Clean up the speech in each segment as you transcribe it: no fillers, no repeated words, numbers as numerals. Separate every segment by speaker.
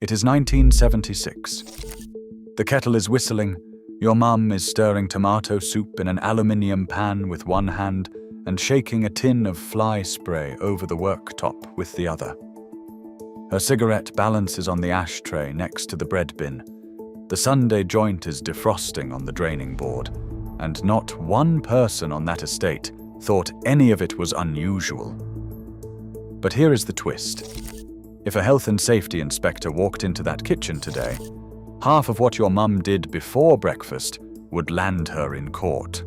Speaker 1: It is 1976. The kettle is whistling, your mum is stirring tomato soup in an aluminium pan with one hand and shaking a tin of fly spray over the worktop with the other. Her cigarette balances on the ashtray next to the bread bin. The Sunday joint is defrosting on the draining board, and not one person on that estate thought any of it was unusual. But here is the twist. If a health and safety inspector walked into that kitchen today, half of what your mum did before breakfast would land her in court.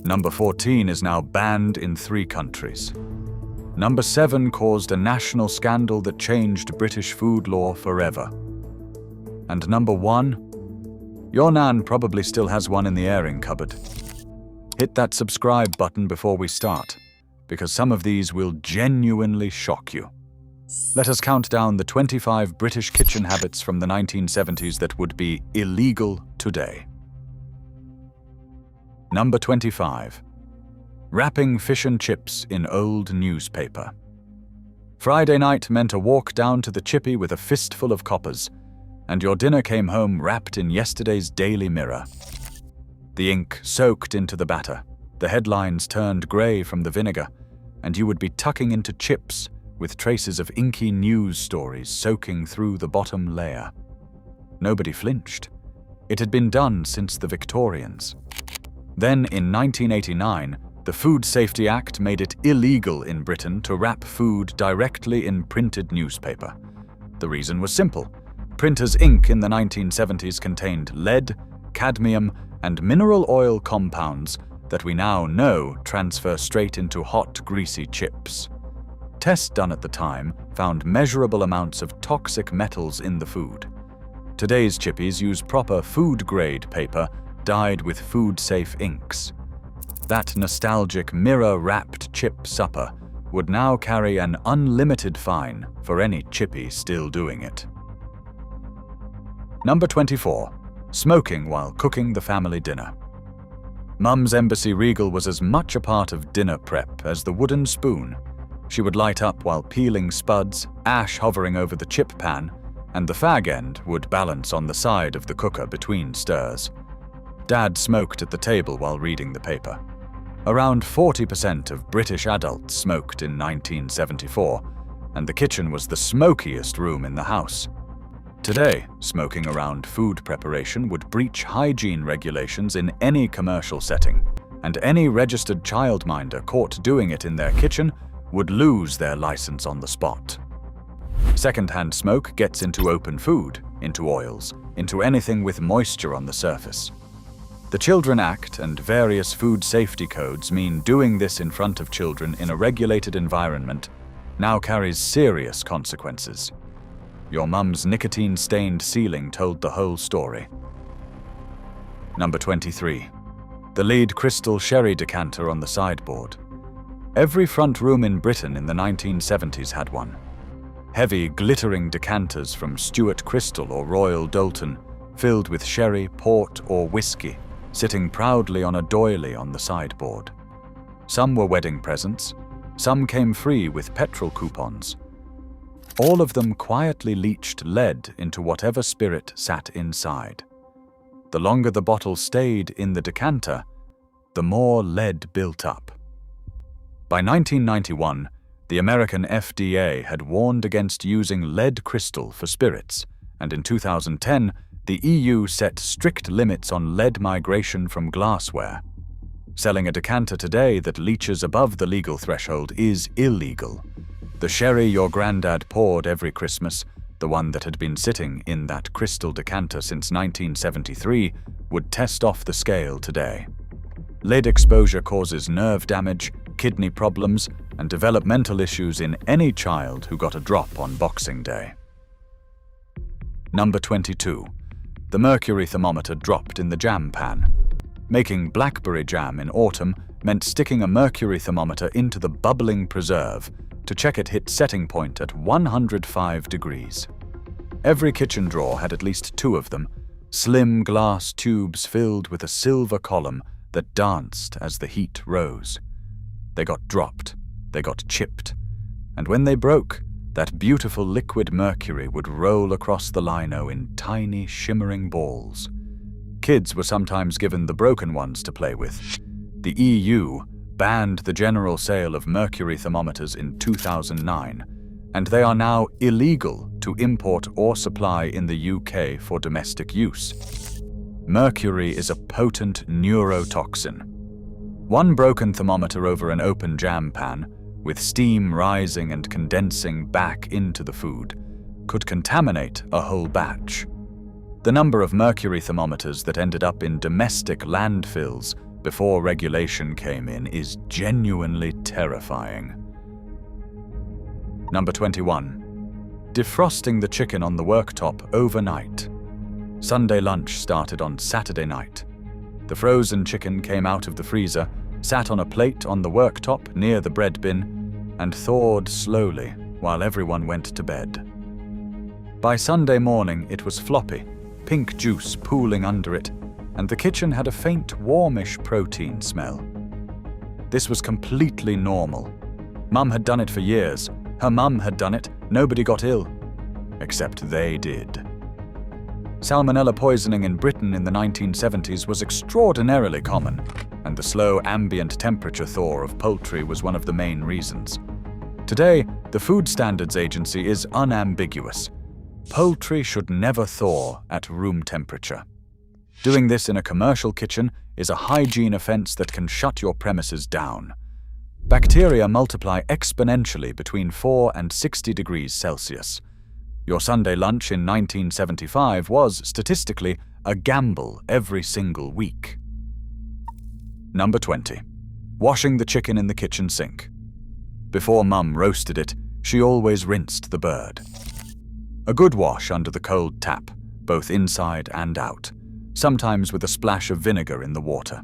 Speaker 1: Number 14 is now banned in 3 countries. Number 7 caused a national scandal that changed British food law forever. And number 1? Your Nan probably still has one in the airing cupboard. Hit that subscribe button before we start, because some of these will genuinely shock you. Let us count down the 25 British kitchen habits from the 1970s that would be illegal today. Number 25. Wrapping fish and chips in old newspaper. Friday night meant a walk down to the chippy with a fistful of coppers, and your dinner came home wrapped in yesterday's Daily Mirror. The ink soaked into the batter, the headlines turned grey from the vinegar, and you would be tucking into chips with traces of inky news stories soaking through the bottom layer. Nobody flinched. It had been done since the Victorians. Then, in 1989, the Food Safety Act made it illegal in Britain to wrap food directly in printed newspaper. The reason was simple. Printers' ink in the 1970s contained lead, cadmium, and mineral oil compounds that we now know transfer straight into hot, greasy chips. Tests done at the time found measurable amounts of toxic metals in the food. Today's chippies use proper food-grade paper dyed with food-safe inks. That nostalgic mirror-wrapped chip supper would now carry an unlimited fine for any chippy still doing it. Number 24. Smoking while cooking the family dinner. Mum's Embassy Regal was as much a part of dinner prep as the wooden spoon. She would light up while peeling spuds, ash hovering over the chip pan, and the fag end would balance on the side of the cooker between stirs. Dad smoked at the table while reading the paper. Around 40% of British adults smoked in 1974, and the kitchen was the smokiest room in the house. Today, smoking around food preparation would breach hygiene regulations in any commercial setting, and any registered childminder caught doing it in their kitchen would lose their license on the spot. Second-hand smoke gets into open food, into oils, into anything with moisture on the surface. The Children Act and various food safety codes mean doing this in front of children in a regulated environment now carries serious consequences. Your mum's nicotine-stained ceiling told the whole story. Number 23. The lead crystal sherry decanter on the sideboard. Every front room in Britain in the 1970s had one. Heavy, glittering decanters from Stuart Crystal or Royal Doulton, filled with sherry, port, or whiskey, sitting proudly on a doily on the sideboard. Some were wedding presents, some came free with petrol coupons. All of them quietly leached lead into whatever spirit sat inside. The longer the bottle stayed in the decanter, the more lead built up. By 1991, the American FDA had warned against using lead crystal for spirits, and in 2010, the EU set strict limits on lead migration from glassware. Selling a decanter today that leaches above the legal threshold is illegal. The sherry your granddad poured every Christmas, the one that had been sitting in that crystal decanter since 1973, would test off the scale today. Lead exposure causes nerve damage, kidney problems, and developmental issues in any child who got a drop on Boxing Day. Number 22. The mercury thermometer dropped in the jam pan. Making blackberry jam in autumn meant sticking a mercury thermometer into the bubbling preserve to check it hit setting point at 105 degrees. Every kitchen drawer had at least 2 of them, slim glass tubes filled with a silver column that danced as the heat rose. They got dropped, they got chipped, and when they broke, That beautiful liquid mercury would roll across the lino in tiny, shimmering balls. Kids were sometimes given the broken ones to play with. The EU banned the general sale of mercury thermometers in 2009, and they are now illegal to import or supply in the UK for domestic use. Mercury is a potent neurotoxin. One broken thermometer over an open jam pan, with steam rising and condensing back into the food, could contaminate a whole batch. The number of mercury thermometers that ended up in domestic landfills before regulation came in is genuinely terrifying. Number 21. Defrosting the chicken on the worktop overnight. Sunday lunch started on Saturday night. The frozen chicken came out of the freezer, sat on a plate on the worktop near the bread bin, and thawed slowly while everyone went to bed. By Sunday morning, it was floppy, pink juice pooling under it, and the kitchen had a faint, warmish protein smell. This was completely normal. Mum had done it for years. Her mum had done it. Nobody got ill. Except they did. Salmonella poisoning in Britain in the 1970s was extraordinarily common, and the slow ambient temperature thaw of poultry was one of the main reasons. Today, the Food Standards Agency is unambiguous. Poultry should never thaw at room temperature. Doing this in a commercial kitchen is a hygiene offense that can shut your premises down. Bacteria multiply exponentially between 4 and 60 degrees Celsius. Your Sunday lunch in 1975 was, statistically, a gamble every single week. Number 20. Washing the chicken in the kitchen sink. Before Mum roasted it, she always rinsed the bird. A good wash under the cold tap, both inside and out, sometimes with a splash of vinegar in the water.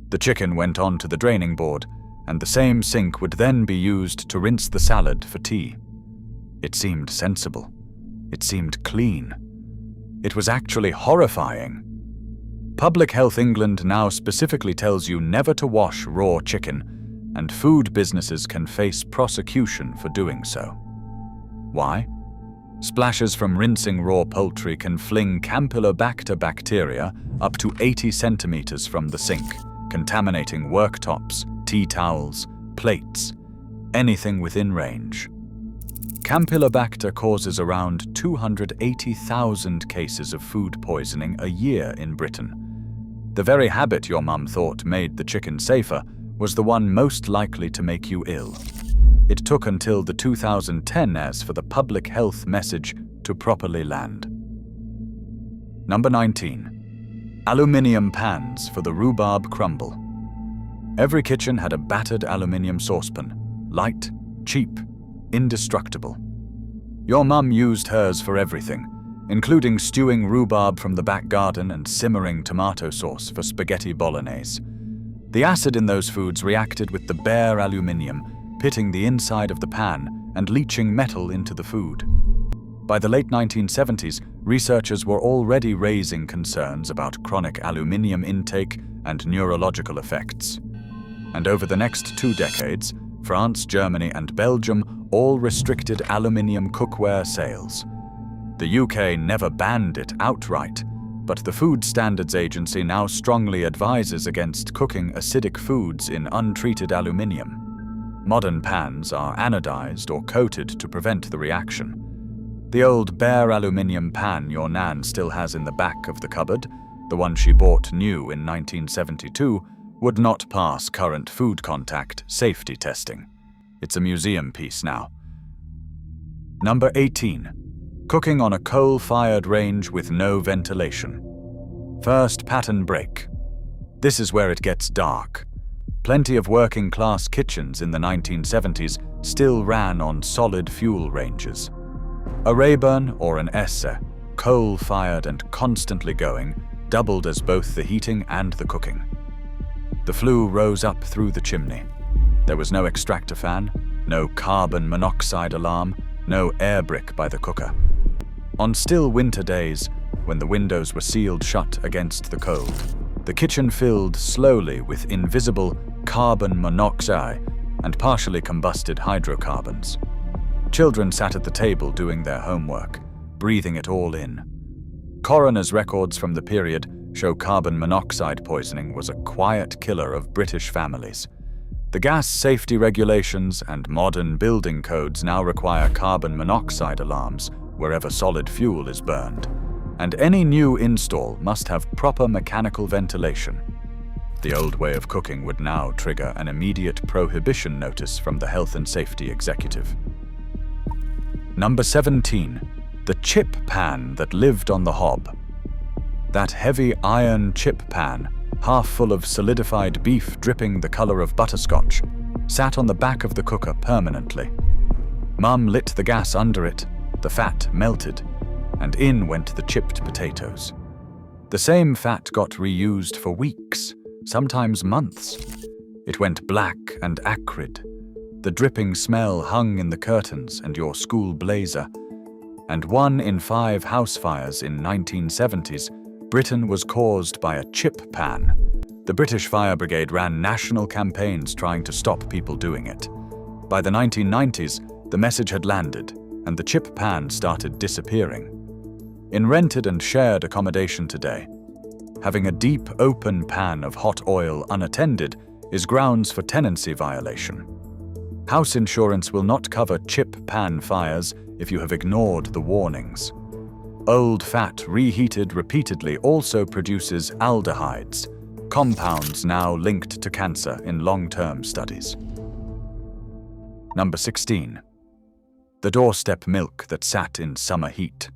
Speaker 1: The chicken went onto the draining board, and the same sink would then be used to rinse the salad for tea. It seemed sensible. It seemed clean. It was actually horrifying. Public Health England now specifically tells you never to wash raw chicken, and food businesses can face prosecution for doing so. Why? Splashes from rinsing raw poultry can fling Campylobacter bacteria up to 80 centimeters from the sink, contaminating worktops, tea towels, plates, anything within range. Campylobacter causes around 280,000 cases of food poisoning a year in Britain. The very habit your mum thought made the chicken safer was the one most likely to make you ill. It took until the 2010s for the public health message to properly land. Number 19. Aluminium pans for the rhubarb crumble. Every kitchen had a battered aluminium saucepan, light, cheap, indestructible. Your mum used hers for everything, including stewing rhubarb from the back garden and simmering tomato sauce for spaghetti bolognese. The acid in those foods reacted with the bare aluminium, pitting the inside of the pan and leaching metal into the food. By the late 1970s, researchers were already raising concerns about chronic aluminium intake and neurological effects. And over the next 2 decades, France, Germany, and Belgium all restricted aluminium cookware sales. The UK never banned it outright, but the Food Standards Agency now strongly advises against cooking acidic foods in untreated aluminium. Modern pans are anodized or coated to prevent the reaction. The old bare aluminium pan your Nan still has in the back of the cupboard, the one she bought new in 1972, would not pass current food contact safety testing. It's a museum piece now. Number 18. Cooking on a coal-fired range with no ventilation. First pattern break. This is where it gets dark. Plenty of working-class kitchens in the 1970s still ran on solid fuel ranges. A Rayburn or an Esse, coal-fired and constantly going, doubled as both the heating and the cooking. The flue rose up through the chimney. There was no extractor fan, no carbon monoxide alarm, no air brick by the cooker. On still winter days, when the windows were sealed shut against the cold, the kitchen filled slowly with invisible carbon monoxide and partially combusted hydrocarbons. Children sat at the table doing their homework, breathing it all in. Coroner's records from the period show carbon monoxide poisoning was a quiet killer of British families. The gas safety regulations and modern building codes now require carbon monoxide alarms wherever solid fuel is burned, and any new install must have proper mechanical ventilation. The old way of cooking would now trigger an immediate prohibition notice from the Health and Safety Executive. Number 17. The chip pan that lived on the hob. That heavy iron chip pan, half full of solidified beef dripping the color of butterscotch, sat on the back of the cooker permanently. Mum lit the gas under it, the fat melted, and in went the chipped potatoes. The same fat got reused for weeks, sometimes months. It went black and acrid. The dripping smell hung in the curtains and your school blazer. And 1 in 5 house fires in 1970s, Britain was caused by a chip pan. The British Fire Brigade ran national campaigns trying to stop people doing it. By the 1990s, the message had landed, and the chip pan started disappearing. In rented and shared accommodation today, having a deep, open pan of hot oil unattended is grounds for tenancy violation. House insurance will not cover chip pan fires if you have ignored the warnings. Old fat reheated repeatedly also produces aldehydes, compounds now linked to cancer in long-term studies. Number 16. The doorstep milk that sat in summer heat.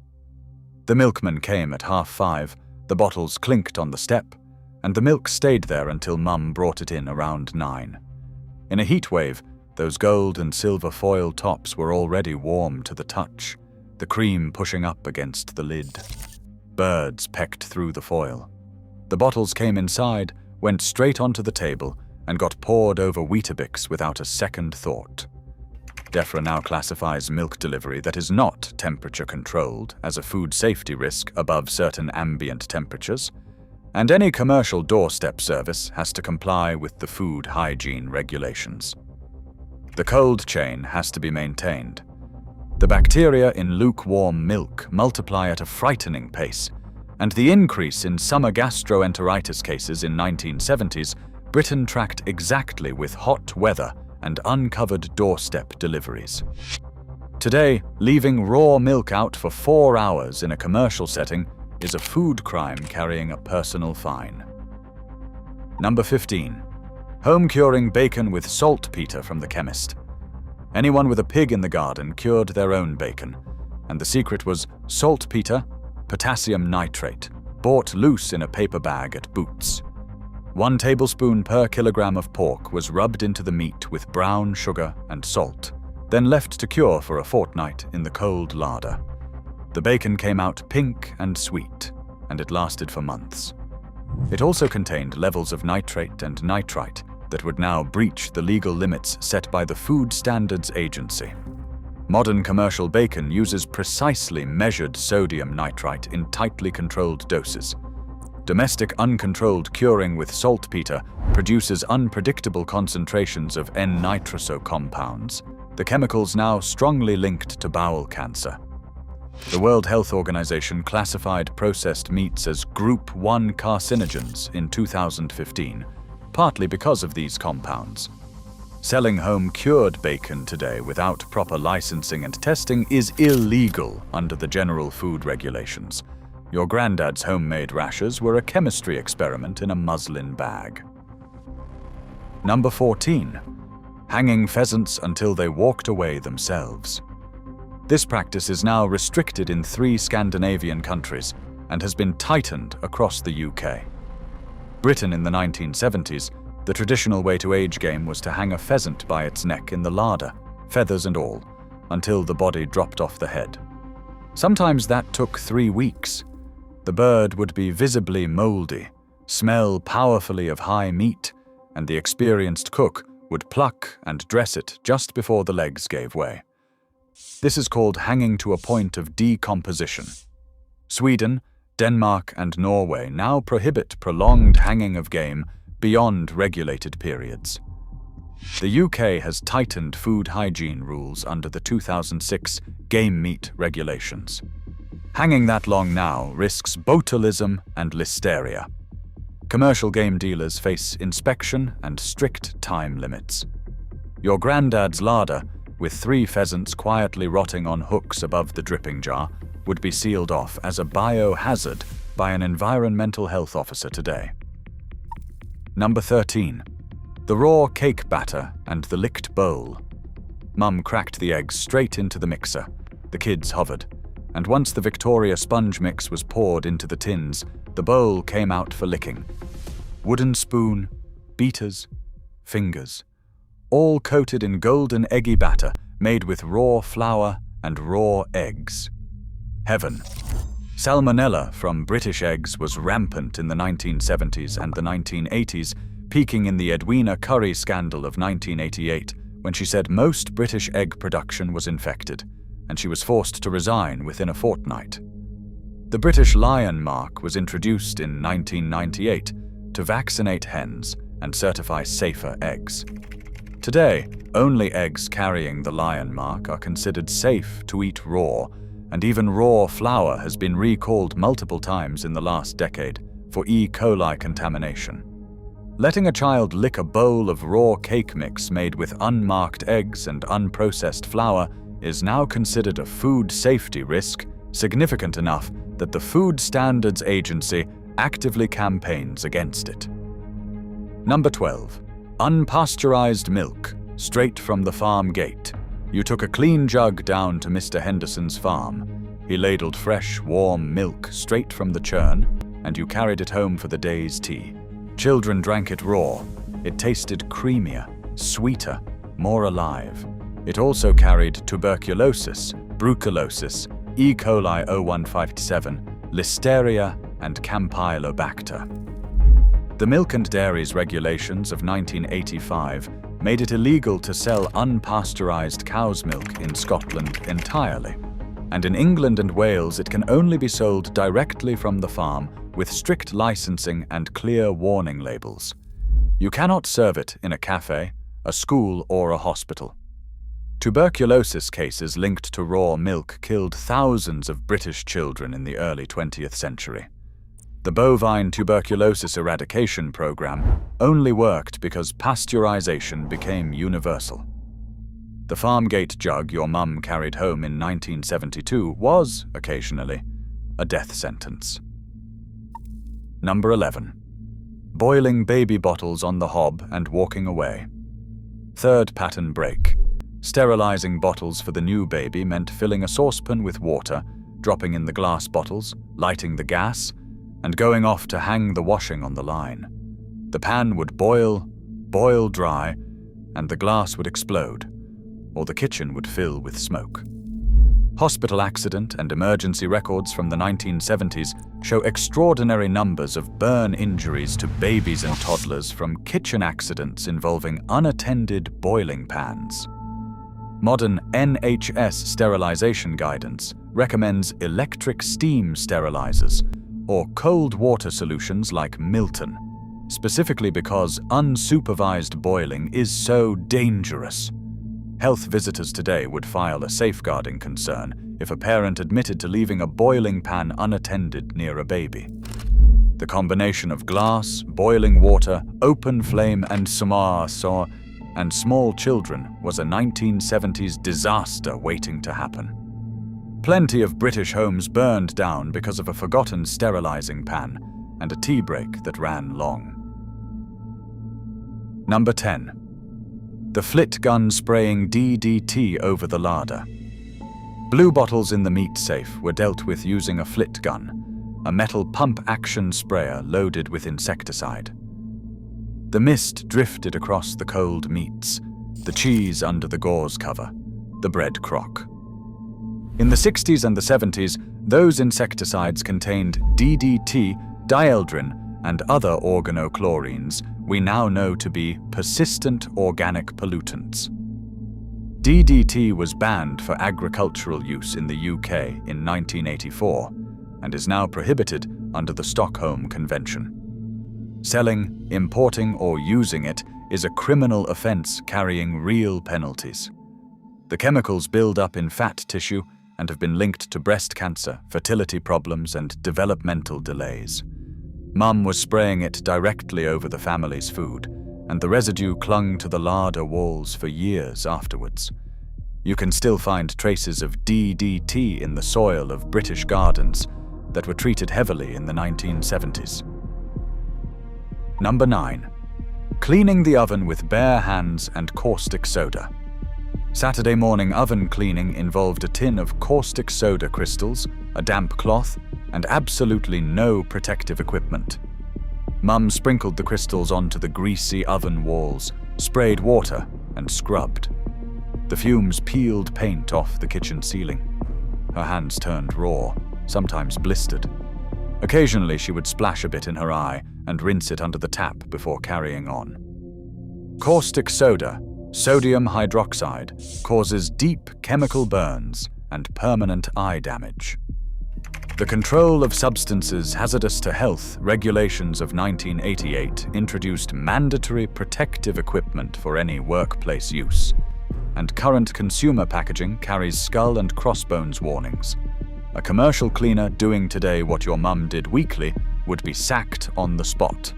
Speaker 1: The milkman came at 5:30, the bottles clinked on the step, and the milk stayed there until Mum brought it in around 9. In a heat wave, those gold and silver foil tops were already warm to the touch, the cream pushing up against the lid. Birds pecked through the foil. The bottles came inside, went straight onto the table, and got poured over Weetabix without a second thought. DEFRA now classifies milk delivery that is not temperature-controlled as a food safety risk above certain ambient temperatures, and any commercial doorstep service has to comply with the food hygiene regulations. The cold chain has to be maintained. The bacteria in lukewarm milk multiply at a frightening pace, and the increase in summer gastroenteritis cases in 1970s, Britain tracked exactly with hot weather and uncovered doorstep deliveries. Today, leaving raw milk out for 4 hours in a commercial setting is a food crime carrying a personal fine. Number 15. Home curing bacon with saltpeter from the chemist. Anyone with a pig in the garden cured their own bacon, and the secret was saltpeter, potassium nitrate, bought loose in a paper bag at Boots. 1 tablespoon per kilogram of pork was rubbed into the meat with brown sugar and salt, then left to cure for a fortnight in the cold larder. The bacon came out pink and sweet, and it lasted for months. It also contained levels of nitrate and nitrite that would now breach the legal limits set by the Food Standards Agency. Modern commercial bacon uses precisely measured sodium nitrite in tightly controlled doses. Domestic uncontrolled curing with saltpeter produces unpredictable concentrations of N-nitroso compounds, the chemicals now strongly linked to bowel cancer. The World Health Organization classified processed meats as Group 1 carcinogens in 2015, partly because of these compounds. Selling home-cured bacon today without proper licensing and testing is illegal under the General Food Regulations. Your granddad's homemade rashers were a chemistry experiment in a muslin bag. Number 14. Hanging pheasants until they walked away themselves. This practice is now restricted in 3 Scandinavian countries and has been tightened across the UK. Britain in the 1970s, the traditional way to age game was to hang a pheasant by its neck in the larder, feathers and all, until the body dropped off the head. Sometimes that took 3 weeks. The bird would be visibly moldy, smell powerfully of high meat, and the experienced cook would pluck and dress it just before the legs gave way. This is called hanging to a point of decomposition. Sweden, Denmark, and Norway now prohibit prolonged hanging of game beyond regulated periods. The UK has tightened food hygiene rules under the 2006 game meat regulations. Hanging that long now risks botulism and listeria. Commercial game dealers face inspection and strict time limits. Your granddad's larder, with 3 pheasants quietly rotting on hooks above the dripping jar, would be sealed off as a biohazard by an environmental health officer today. Number 13. The raw cake batter and the licked bowl. Mum cracked the eggs straight into the mixer. The kids hovered, and once the Victoria sponge mix was poured into the tins, the bowl came out for licking. Wooden spoon, beaters, fingers, all coated in golden eggy batter made with raw flour and raw eggs. Heaven. Salmonella from British eggs was rampant in the 1970s and the 1980s, peaking in the Edwina Currie scandal of 1988, when she said most British egg production was infected, and she was forced to resign within a fortnight. The British Lion Mark was introduced in 1998 to vaccinate hens and certify safer eggs. Today, only eggs carrying the Lion Mark are considered safe to eat raw, and even raw flour has been recalled multiple times in the last decade for E. coli contamination. Letting a child lick a bowl of raw cake mix made with unmarked eggs and unprocessed flour is now considered a food safety risk significant enough that the Food Standards Agency actively campaigns against it. Number 12. Unpasteurized milk, straight from the farm gate. You took a clean jug down to Mr. Henderson's farm. He ladled fresh, warm milk straight from the churn, and you carried it home for the day's tea. Children drank it raw. It tasted creamier, sweeter, more alive. It also carried tuberculosis, brucellosis, E. coli 0157, listeria, and campylobacter. The Milk and Dairies Regulations of 1985 made it illegal to sell unpasteurized cow's milk in Scotland entirely, and in England and Wales it can only be sold directly from the farm with strict licensing and clear warning labels. You cannot serve it in a cafe, a school, or a hospital. Tuberculosis cases linked to raw milk killed thousands of British children in the early 20th century. The bovine tuberculosis eradication program only worked because pasteurization became universal. The farmgate jug your mum carried home in 1972 was, occasionally, a death sentence. Number 11. Boiling baby bottles on the hob and walking away. Third pattern break. Sterilizing bottles for the new baby meant filling a saucepan with water, dropping in the glass bottles, lighting the gas, and going off to hang the washing on the line. The pan would boil dry, and the glass would explode, or the kitchen would fill with smoke. Hospital accident and emergency records from the 1970s show extraordinary numbers of burn injuries to babies and toddlers from kitchen accidents involving unattended boiling pans. Modern NHS sterilization guidance recommends electric steam sterilizers or cold water solutions like Milton, specifically because unsupervised boiling is so dangerous. Health visitors today would file a safeguarding concern if a parent admitted to leaving a boiling pan unattended near a baby. The combination of glass, boiling water, open flame, and and small children was a 1970s disaster waiting to happen. Plenty of British homes burned down because of a forgotten sterilizing pan and a tea break that ran long. Number 10. The flit gun spraying DDT over the larder. Blue bottles in the meat safe were dealt with using a flit gun, a metal pump-action sprayer loaded with insecticide. The mist drifted across the cold meats, the cheese under the gauze cover, the bread crock. In the 60s and the 70s, those insecticides contained DDT, dieldrin, and other organochlorines we now know to be persistent organic pollutants. DDT was banned for agricultural use in the UK in 1984 and is now prohibited under the Stockholm Convention. Selling, importing, or using it is a criminal offense carrying real penalties. The chemicals build up in fat tissue and have been linked to breast cancer, fertility problems, and developmental delays. Mum was spraying it directly over the family's food, and the residue clung to the larder walls for years afterwards. You can still find traces of DDT in the soil of British gardens that were treated heavily in the 1970s. Number 9. Cleaning the oven with bare hands and caustic soda. Saturday morning oven cleaning involved a tin of caustic soda crystals, a damp cloth, and absolutely no protective equipment. Mum sprinkled the crystals onto the greasy oven walls, sprayed water, and scrubbed. The fumes peeled paint off the kitchen ceiling. Her hands turned raw, sometimes blistered. Occasionally she would splash a bit in her eye and rinse it under the tap before carrying on. Caustic soda, sodium hydroxide, causes deep chemical burns and permanent eye damage. The Control of Substances Hazardous to Health regulations of 1988 introduced mandatory protective equipment for any workplace use, and current consumer packaging carries skull and crossbones warnings. A commercial cleaner doing today what your mum did weekly would be sacked on the spot.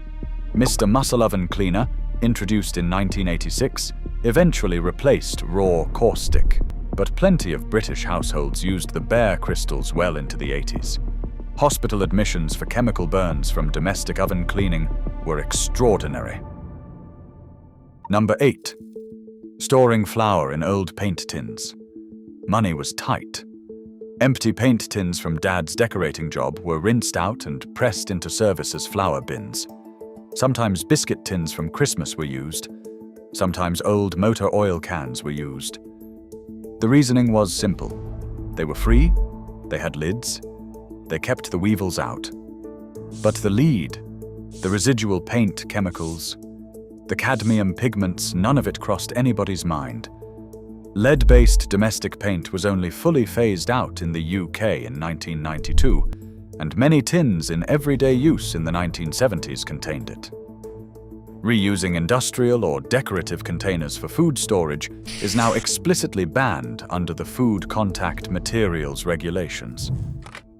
Speaker 1: Mr. Muscle Oven Cleaner, introduced in 1986, eventually replaced raw caustic, but plenty of British households used the bare crystals well into the 80s. Hospital admissions for chemical burns from domestic oven cleaning were extraordinary. Number 8. Storing flour in old paint tins. Money was tight. Empty paint tins from Dad's decorating job were rinsed out and pressed into service as flour bins. Sometimes biscuit tins from Christmas were used. Sometimes old motor oil cans were used. The reasoning was simple. They were free, they had lids, they kept the weevils out. But the lead, the residual paint chemicals, the cadmium pigments, none of it crossed anybody's mind. Lead-based domestic paint was only fully phased out in the UK in 1992, and many tins in everyday use in the 1970s contained it. Reusing industrial or decorative containers for food storage is now explicitly banned under the Food Contact Materials regulations.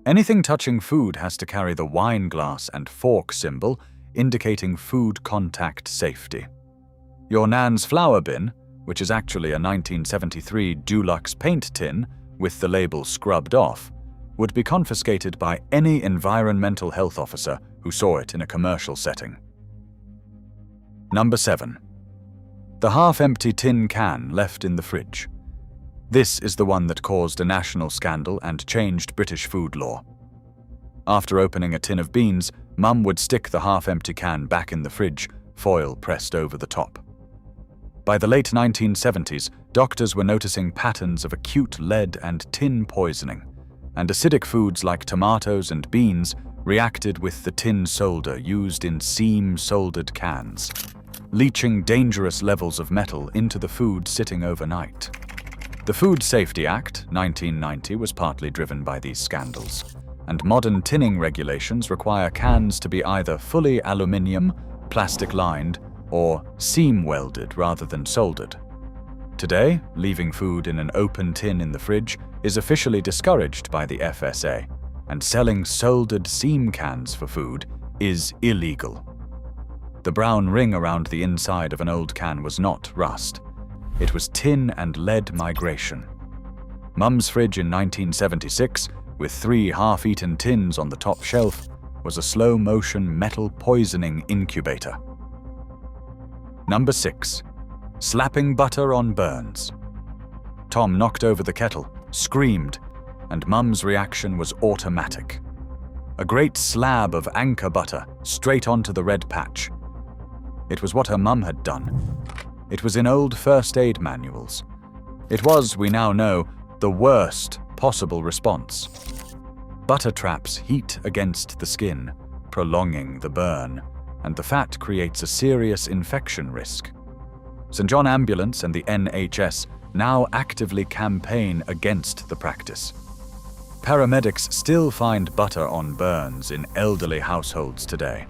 Speaker 1: Anything touching food has to carry the wine glass and fork symbol indicating food contact safety. Your Nan's flour bin, which is actually a 1973 Dulux paint tin with the label scrubbed off, would be confiscated by any environmental health officer who saw it in a commercial setting. Number 7. The half-empty tin can left in the fridge. This is the one that caused a national scandal and changed British food law. After opening a tin of beans, Mum would stick the half-empty can back in the fridge, foil pressed over the top. By the late 1970s, doctors were noticing patterns of acute lead and tin poisoning, and acidic foods like tomatoes and beans reacted with the tin solder used in seam-soldered cans, leaching dangerous levels of metal into the food sitting overnight. The Food Safety Act, 1990, was partly driven by these scandals, and modern tinning regulations require cans to be either fully aluminium, plastic-lined, or seam-welded rather than soldered. Today, leaving food in an open tin in the fridge is officially discouraged by the FSA, and selling soldered seam cans for food is illegal. The brown ring around the inside of an old can was not rust. It was tin and lead migration. Mum's fridge in 1976, with 3 half-eaten tins on the top shelf, was a slow-motion metal poisoning incubator. Number 6. Slapping butter on burns. Tom knocked over the kettle, screamed, and Mum's reaction was automatic. A great slab of anchor butter straight onto the red patch. It was what her mum had done. It was in old first aid manuals. It was, we now know, the worst possible response. Butter traps heat against the skin, prolonging the burn, and the fat creates a serious infection risk. St. John Ambulance and the NHS now actively campaign against the practice. Paramedics still find butter on burns in elderly households today.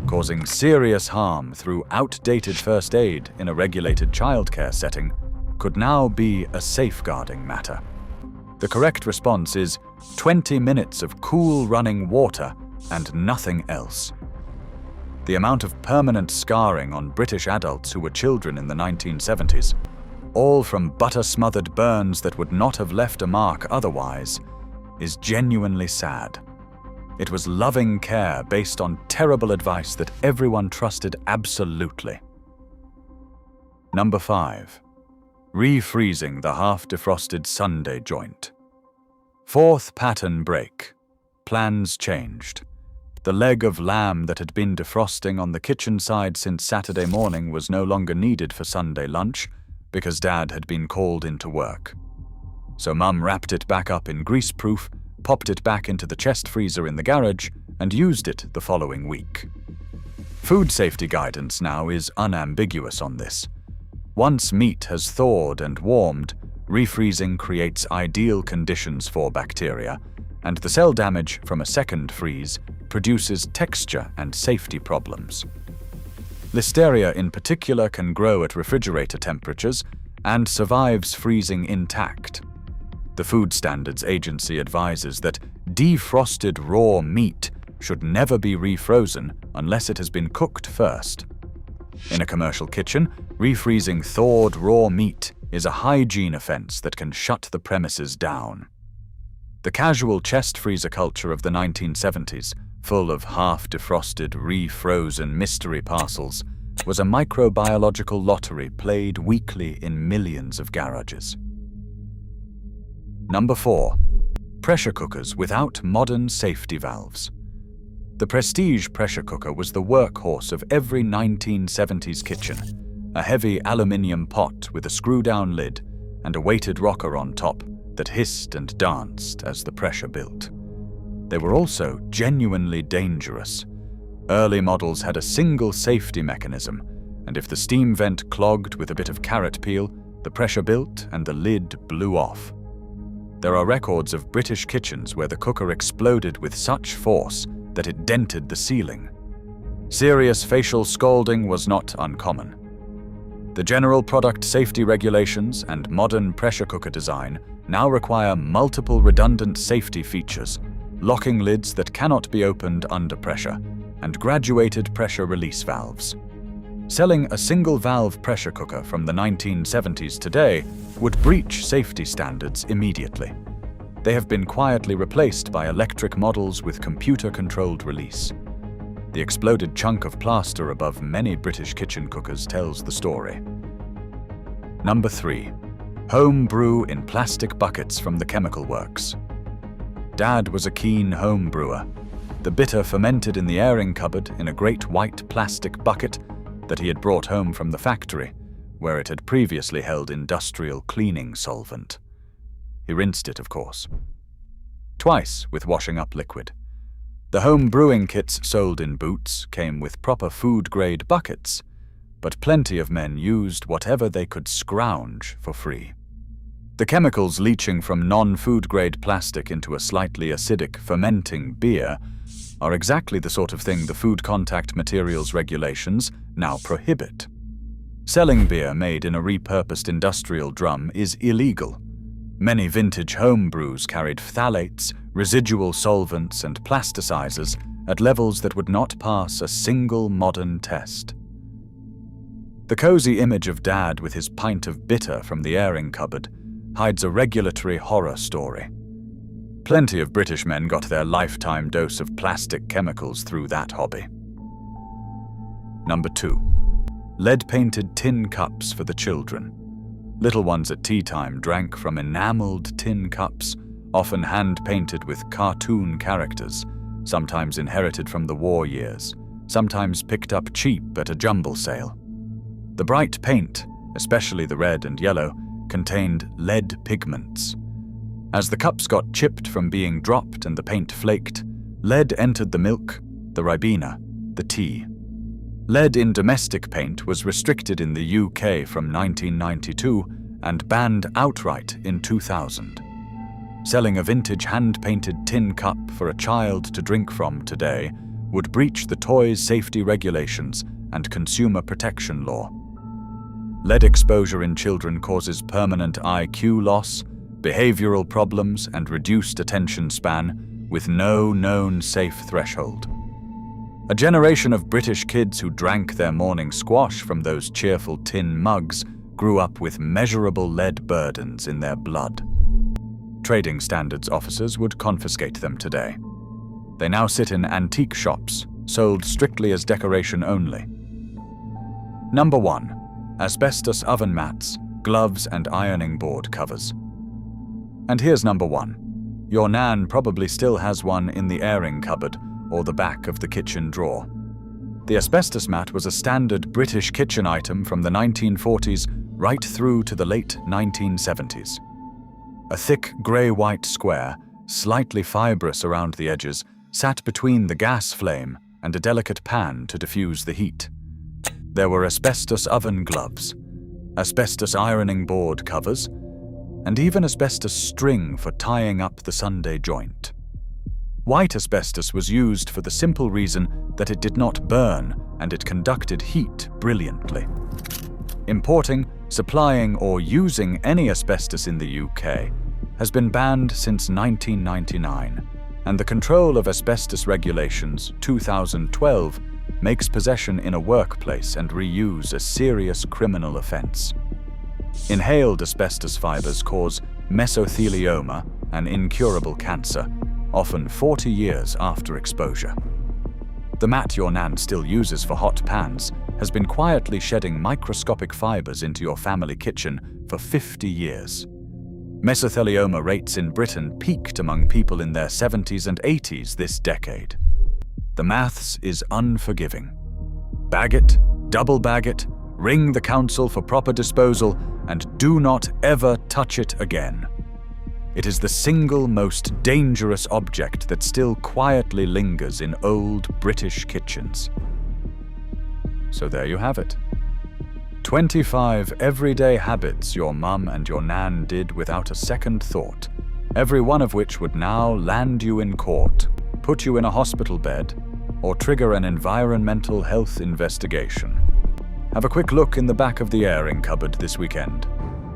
Speaker 1: causing serious harm through outdated first aid in a regulated childcare setting, could now be a safeguarding matter. The correct response is 20 minutes of cool running water and nothing else. The amount of permanent scarring on British adults who were children in the 1970s, all from butter-smothered burns that would not have left a mark otherwise, is genuinely sad. It was loving care based on terrible advice that everyone trusted absolutely. Number 5. Refreezing the half-defrosted sundae joint. Fourth pattern break. Plans changed. The leg of lamb that had been defrosting on the kitchen side since Saturday morning was no longer needed for Sunday lunch because Dad had been called into work. So Mum wrapped it back up in greaseproof, popped it back into the chest freezer in the garage, and used it the following week. Food safety guidance now is unambiguous on this. Once meat has thawed and warmed, refreezing creates ideal conditions for bacteria, and the cell damage from a second freeze produces texture and safety problems. Listeria in particular can grow at refrigerator temperatures and survives freezing intact. The Food Standards Agency advises that defrosted raw meat should never be refrozen unless it has been cooked first. In a commercial kitchen, refreezing thawed raw meat is a hygiene offense that can shut the premises down. The casual chest freezer culture of the 1970s, full of half-defrosted, refrozen mystery parcels, was a microbiological lottery played weekly in millions of garages. Number 4. Pressure cookers without modern safety valves. The Prestige pressure cooker was the workhorse of every 1970s kitchen, a heavy aluminium pot with a screw-down lid and a weighted rocker on top that hissed and danced as the pressure built. They were also genuinely dangerous. Early models had a single safety mechanism, and if the steam vent clogged with a bit of carrot peel, the pressure built and the lid blew off. There are records of British kitchens where the cooker exploded with such force that it dented the ceiling. Serious facial scalding was not uncommon. The general product safety regulations and modern pressure cooker design now require multiple redundant safety features, locking lids that cannot be opened under pressure, and graduated pressure release valves. Selling a single-valve pressure cooker from the 1970s today would breach safety standards immediately. They have been quietly replaced by electric models with computer-controlled release. The exploded chunk of plaster above many British kitchen cookers tells the story. Number 3. Home brew in plastic buckets from the chemical works. Dad was a keen home brewer. The bitter fermented in the airing cupboard in a great white plastic bucket that he had brought home from the factory, where it had previously held industrial cleaning solvent. He rinsed it, of course. Twice with washing up liquid. The home brewing kits sold in Boots came with proper food-grade buckets, but plenty of men used whatever they could scrounge for free. The chemicals leaching from non-food-grade plastic into a slightly acidic, fermenting beer are exactly the sort of thing the food contact materials regulations now prohibit. Selling beer made in a repurposed industrial drum is illegal. Many vintage home brews carried phthalates, residual solvents, and plasticizers at levels that would not pass a single modern test. The cozy image of Dad with his pint of bitter from the airing cupboard hides a regulatory horror story. Plenty of British men got their lifetime dose of plastic chemicals through that hobby. Number 2. Lead-painted tin cups for the children. Little ones at tea time drank from enameled tin cups, often hand-painted with cartoon characters, sometimes inherited from the war years, sometimes picked up cheap at a jumble sale. The bright paint, especially the red and yellow, contained lead pigments. As the cups got chipped from being dropped and the paint flaked, lead entered the milk, the ribena, the tea. Lead in domestic paint was restricted in the UK from 1992 and banned outright in 2000. Selling a vintage hand-painted tin cup for a child to drink from today would breach the toys' safety regulations and consumer protection law. Lead exposure in children causes permanent IQ loss, behavioral problems, and reduced attention span, with no known safe threshold. A generation of British kids who drank their morning squash from those cheerful tin mugs grew up with measurable lead burdens in their blood. Trading standards officers would confiscate them today. They now sit in antique shops, sold strictly as decoration only. Number 1. Asbestos oven mats, gloves, and ironing board covers. And here's number 1. Your Nan probably still has one in the airing cupboard or the back of the kitchen drawer. The asbestos mat was a standard British kitchen item from the 1940s right through to the late 1970s. A thick grey-white square, slightly fibrous around the edges, sat between the gas flame and a delicate pan to diffuse the heat. There were asbestos oven gloves, asbestos ironing board covers, and even asbestos string for tying up the Sunday joint. White asbestos was used for the simple reason that it did not burn and it conducted heat brilliantly. Importing, supplying, or using any asbestos in the UK has been banned since 1999, and the Control of Asbestos Regulations 2012 makes possession in a workplace and reuse a serious criminal offence. Inhaled asbestos fibres cause mesothelioma, an incurable cancer, often 40 years after exposure. The mat your Nan still uses for hot pans has been quietly shedding microscopic fibres into your family kitchen for 50 years. Mesothelioma rates in Britain peaked among people in their 70s and 80s this decade. The maths is unforgiving. Bag it, double bag it, ring the council for proper disposal, and do not ever touch it again. It is the single most dangerous object that still quietly lingers in old British kitchens. So there you have it. 25 everyday habits your mum and your Nan did without a second thought, every one of which would now land you in court, put you in a hospital bed, or trigger an environmental health investigation. Have a quick look in the back of the airing cupboard this weekend.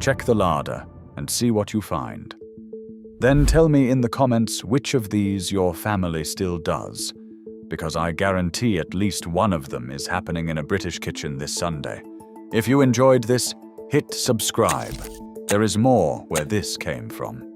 Speaker 1: Check the larder and see what you find. Then tell me in the comments which of these your family still does, because I guarantee at least one of them is happening in a British kitchen this Sunday. If you enjoyed this, hit subscribe. There is more where this came from.